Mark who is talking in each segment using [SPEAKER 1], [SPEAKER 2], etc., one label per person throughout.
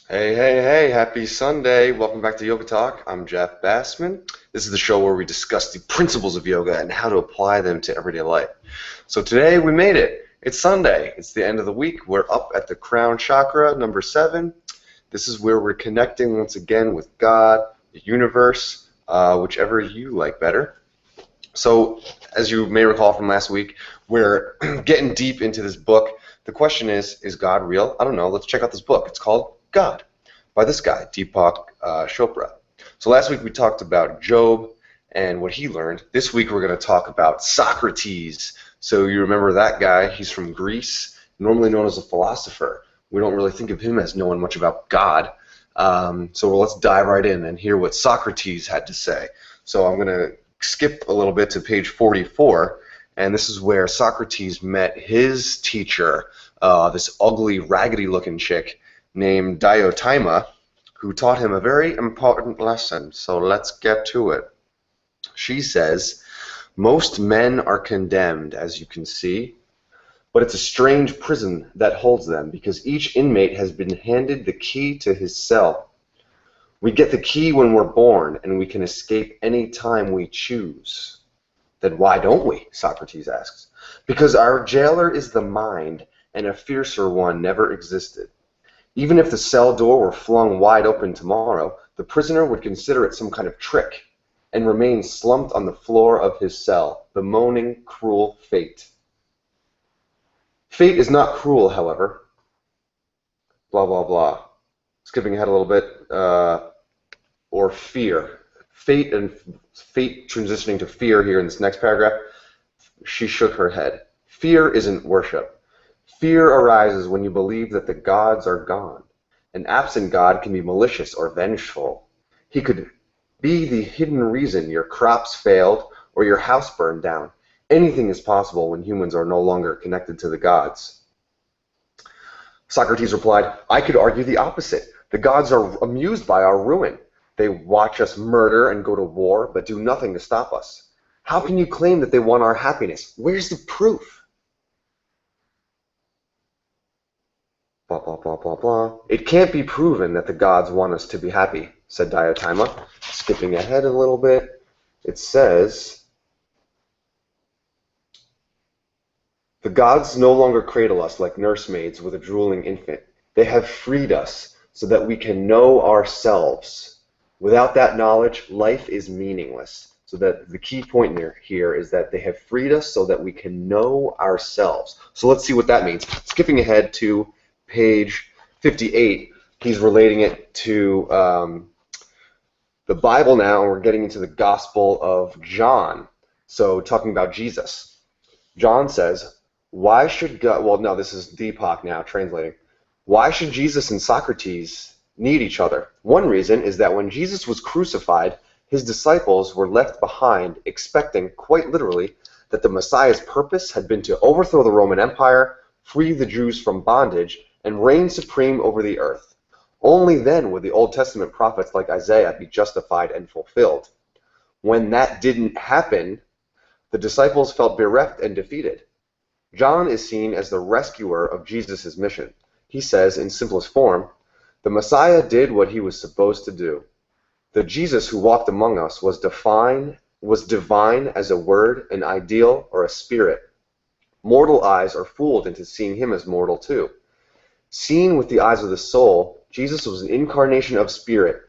[SPEAKER 1] Hey, hey, hey, happy Sunday. Welcome back to Yoga Talk. I'm Jeff Bassman. This is the show where we discuss the principles of yoga and how to apply them to everyday life. So today we made it. It's Sunday. It's the end of the week. We're up at the crown chakra, number 7. This is where we're connecting once again with God, the universe, whichever you like better. So, as you may recall from last week, we're getting deep into this book. The question is God real? I don't know. Let's check out this book. It's called God by this guy, Deepak Chopra. So last week we talked about Job and what he learned. This week we're going to talk about Socrates. So you remember that guy. He's from Greece, normally known as a philosopher. We don't really think of him as knowing much about God. So let's dive right in and hear what Socrates had to say. So I'm going to skip a little bit to page 44, and this is where Socrates met his teacher, this ugly, raggedy-looking chick named Diotima, who taught him a very important lesson. So let's get to it. She says, "Most men are condemned, as you can see, but it's a strange prison that holds them, because each inmate has been handed the key to his cell. We get the key when we're born, and we can escape any time we choose." "Then why don't we?" Socrates asks. "Because our jailer is the mind, and a fiercer one never existed. Even if the cell door were flung wide open tomorrow, the prisoner would consider it some kind of trick, and remain slumped on the floor of his cell, bemoaning cruel fate. Fate is not cruel, however." Blah, blah, blah. Skipping ahead a little bit, or fear. Fate transitioning to fear here in this next paragraph. She shook her head. "Fear isn't worship. Fear arises when you believe that the gods are gone. An absent God can be malicious or vengeful. He could be the hidden reason your crops failed or your house burned down. Anything is possible when humans are no longer connected to the gods." Socrates replied, "I could argue the opposite. The gods are amused by our ruin. They watch us murder and go to war, but do nothing to stop us. How can you claim that they want our happiness? Where's the proof?" Blah, blah, blah, blah, blah. "It can't be proven that the gods want us to be happy," said Diotima. Skipping ahead a little bit, it says, "The gods no longer cradle us like nursemaids with a drooling infant. They have freed us so that we can know ourselves. Without that knowledge, life is meaningless." So that the key point here is that they have freed us so that we can know ourselves. So let's see what that means. Skipping ahead to page 58, he's relating it to the Bible now, and we're getting into the Gospel of John. So talking about Jesus. John says, "Why should God," well, no, this is Deepak now translating. "Why should Jesus and Socrates need each other? One reason is that when Jesus was crucified, his disciples were left behind, expecting, quite literally, that the Messiah's purpose had been to overthrow the Roman Empire, free the Jews from bondage, and reign supreme over the earth. Only then would the Old Testament prophets like Isaiah be justified and fulfilled. When that didn't happen, the disciples felt bereft and defeated. John is seen as the rescuer of Jesus' mission. He says, in simplest form, the Messiah did what he was supposed to do. The Jesus who walked among us was divine as a word, an ideal, or a spirit. Mortal eyes are fooled into seeing him as mortal too. Seen with the eyes of the soul, Jesus was an incarnation of spirit."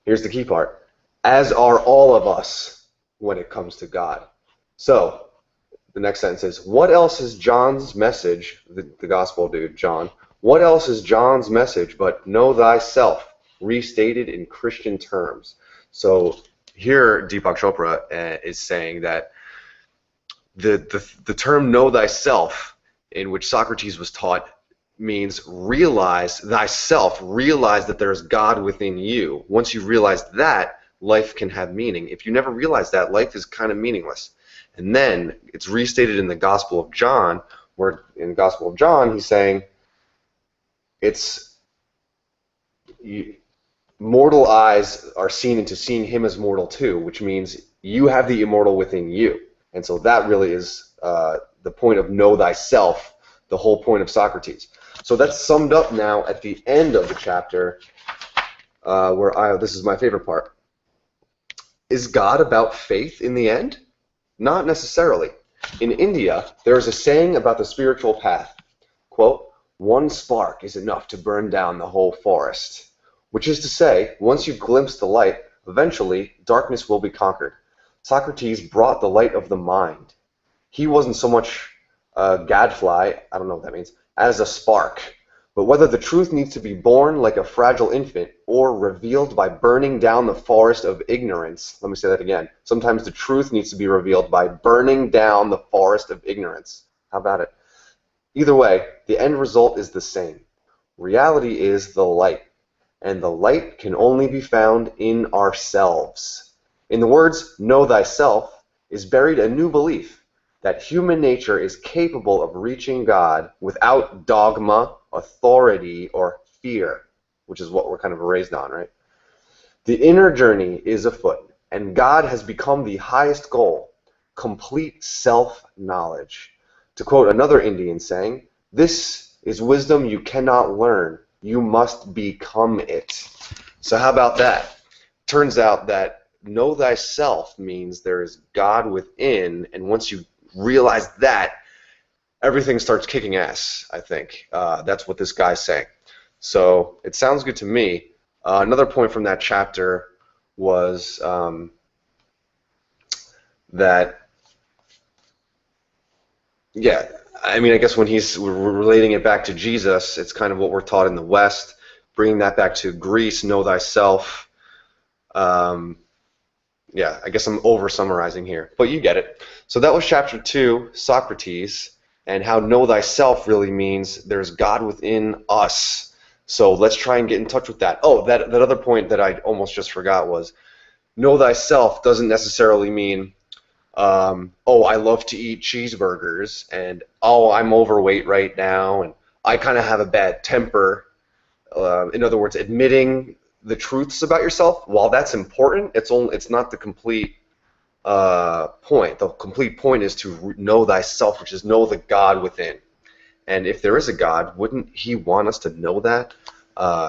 [SPEAKER 1] Here's the key part. "As are all of us when it comes to God." So, the next sentence is, what else is John's message, the gospel dude, John, what else is John's message but know thyself, restated in Christian terms? So here Deepak Chopra is saying that the term know thyself, in which Socrates was taught, means realize thyself, realize that there is God within you. Once you realize that, life can have meaning. If you never realize that, life is kind of meaningless. And then it's restated in the Gospel of John, where in the Gospel of John he's saying mortal eyes are seen into seeing him as mortal too, which means you have the immortal within you. And so that really is the point of know thyself, the whole point of Socrates. So that's summed up now at the end of the chapter, this is my favorite part. Is God about faith in the end? Not necessarily. In India, there is a saying about the spiritual path. Quote, "One spark is enough to burn down the whole forest." Which is to say, once you've glimpsed the light, eventually darkness will be conquered. Socrates brought the light of the mind. He wasn't so much a gadfly, I don't know what that means, as a spark. But whether the truth needs to be born like a fragile infant or revealed by burning down the forest of ignorance, let me say that again. Sometimes the truth needs to be revealed by burning down the forest of ignorance. How about it? Either way, the end result is the same. Reality is the light, and the light can only be found in ourselves. In the words, "know thyself," is buried a new belief that human nature is capable of reaching God without dogma, authority, or fear, which is what we're kind of raised on, right? The inner journey is afoot, and God has become the highest goal, complete self-knowledge. To quote another Indian saying, "This is wisdom you cannot learn. You must become it." So how about that? Turns out that know thyself means there is God within, and once you realize that, everything starts kicking ass, I think. That's what this guy's saying. So it sounds good to me. Another point from that chapter was that, yeah, I mean, I guess when we're relating it back to Jesus, it's kind of what we're taught in the West. Bringing that back to Greece, know thyself. Yeah, I guess I'm over-summarizing here, but you get it. So that was chapter 2, Socrates, and how know thyself really means there's God within us. So let's try and get in touch with that. Oh, that other point that I almost just forgot was know thyself doesn't necessarily mean, oh, I love to eat cheeseburgers, and oh, I'm overweight right now, and I kind of have a bad temper. In other words, admitting the truths about yourself, while that's important, it's not the complete point. The complete point is to know thyself, which is know the God within. And if there is a God, wouldn't He want us to know that,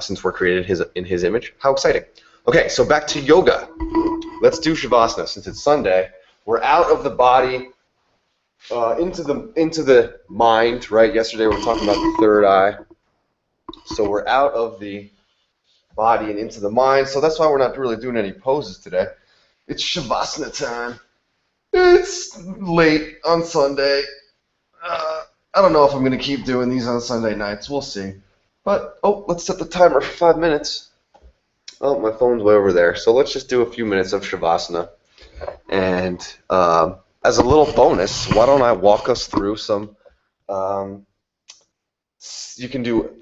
[SPEAKER 1] since we're created in His image? How exciting! Okay, so back to yoga. Let's do Shavasana. Since it's Sunday, we're out of the body, into the mind. Right? Yesterday we were talking about the third eye. So we're out of the body and into the mind. So that's why we're not really doing any poses today. It's Shavasana time. It's late on Sunday. I don't know if I'm going to keep doing these on Sunday nights. We'll see. But, let's set the timer for 5 minutes. Oh, my phone's way over there. So let's just do a few minutes of Shavasana. And as a little bonus, why don't I walk us through some, you can do,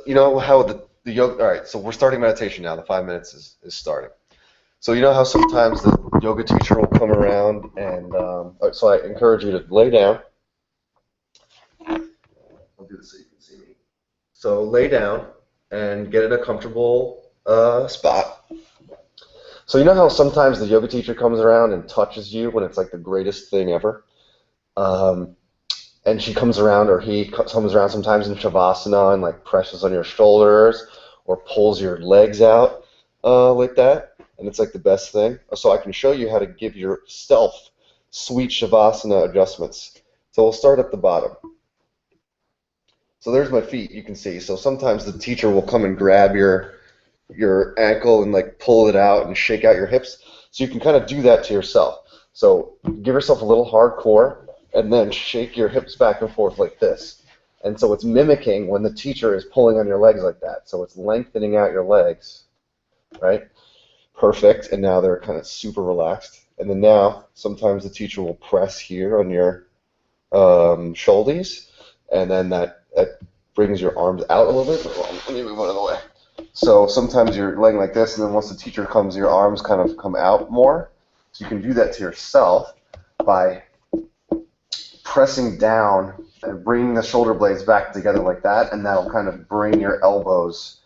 [SPEAKER 1] you know how the yoga, all right, so we're starting meditation now. The 5 minutes is starting. So you know how sometimes the yoga teacher will come around and, so I encourage you to lay down. I'll do this so you can see me. So lay down and get in a comfortable spot. So you know how sometimes the yoga teacher comes around and touches you when it's like the greatest thing ever? And she comes around, or he comes around sometimes in Shavasana and like presses on your shoulders or pulls your legs out like that. And it's like the best thing. So I can show you how to give yourself sweet Shavasana adjustments. So we'll start at the bottom. So there's my feet, you can see. So sometimes the teacher will come and grab your ankle and like pull it out and shake out your hips. So you can kind of do that to yourself. So give yourself a little hardcore and then shake your hips back and forth like this. And so it's mimicking when the teacher is pulling on your legs like that. So it's lengthening out your legs, right? Perfect. And now they're kind of super relaxed. And then now sometimes the teacher will press here on your shoulders, and then that brings your arms out a little bit. Let me move out of the way. So sometimes you're laying like this, and then once the teacher comes, your arms kind of come out more. So you can do that to yourself by pressing down and bringing the shoulder blades back together like that, and that'll kind of bring your elbows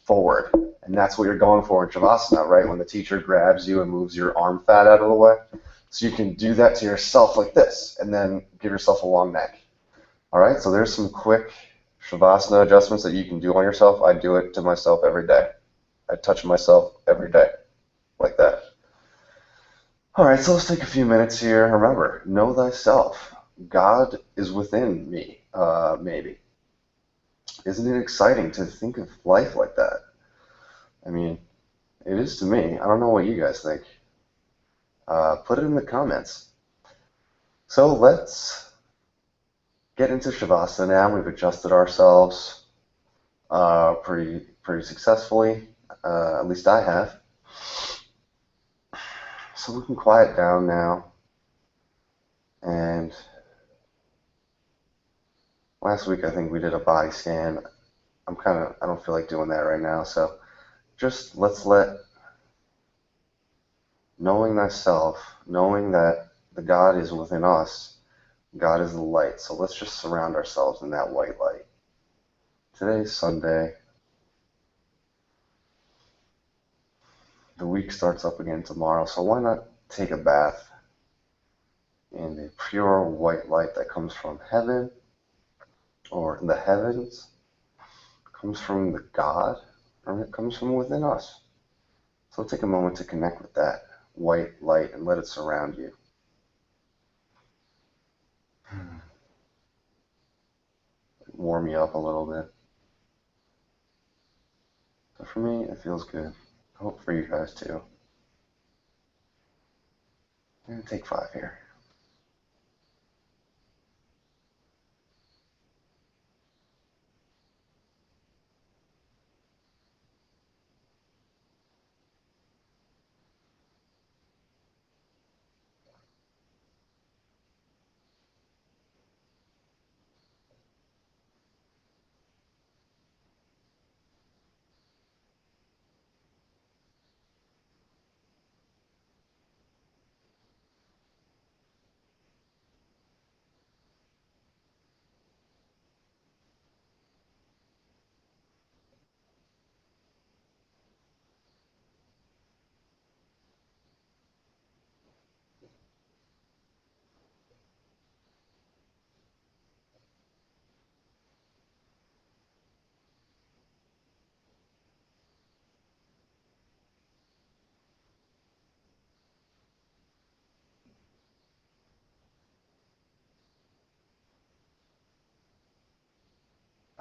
[SPEAKER 1] forward. And that's what you're going for in Shavasana, right? When the teacher grabs you and moves your arm fat out of the way. So you can do that to yourself like this, and then give yourself a long neck. All right, so there's some quick Shavasana adjustments that you can do on yourself. I do it to myself every day. I touch myself every day, like that. All right, so let's take a few minutes here. Remember, know thyself. God is within me, maybe. Isn't it exciting to think of life like that? I mean, it is to me. I don't know what you guys think. Put it in the comments. So let's get into Shavasana now. We've adjusted ourselves pretty successfully. At least I have. So we can quiet down now. And last week I think we did a body scan. I don't feel like doing that right now. So just let's let knowing thyself, knowing that the God is within us, God is the light. So let's just surround ourselves in that white light. Today's Sunday. The week starts up again tomorrow, so why not take a bath in the pure white light that comes from heaven or the heavens, comes from the God, or it comes from within us. So take a moment to connect with that white light and let it surround you. Warm you up a little bit. So for me, it feels good. I hope for you guys too. I'm going to take 5 here.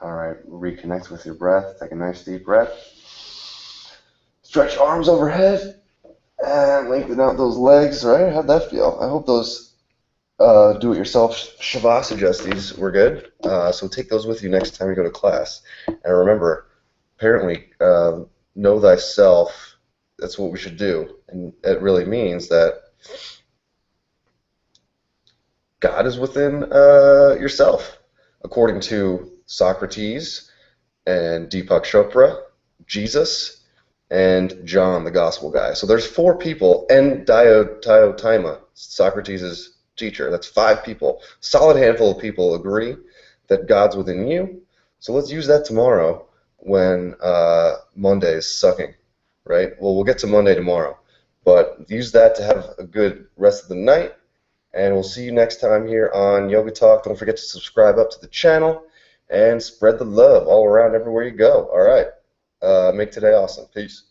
[SPEAKER 1] All right, reconnect with your breath. Take a nice deep breath. Stretch arms overhead and lengthen out those legs, right? How'd that feel? I hope those do-it-yourself Shavasana adjusties were good. So take those with you next time you go to class. And remember, apparently, know thyself. That's what we should do. And it really means that God is within yourself, according to Socrates and Deepak Chopra, Jesus, and John, the gospel guy. So there's 4 people, and Diotima, Socrates' teacher. That's 5 people. Solid handful of people agree that God's within you. So let's use that tomorrow when Monday is sucking, right? Well, we'll get to Monday tomorrow, but use that to have a good rest of the night. And we'll see you next time here on Yoga Talk. Don't forget to subscribe up to the channel and spread the love all around everywhere you go. All right. Make today awesome. Peace.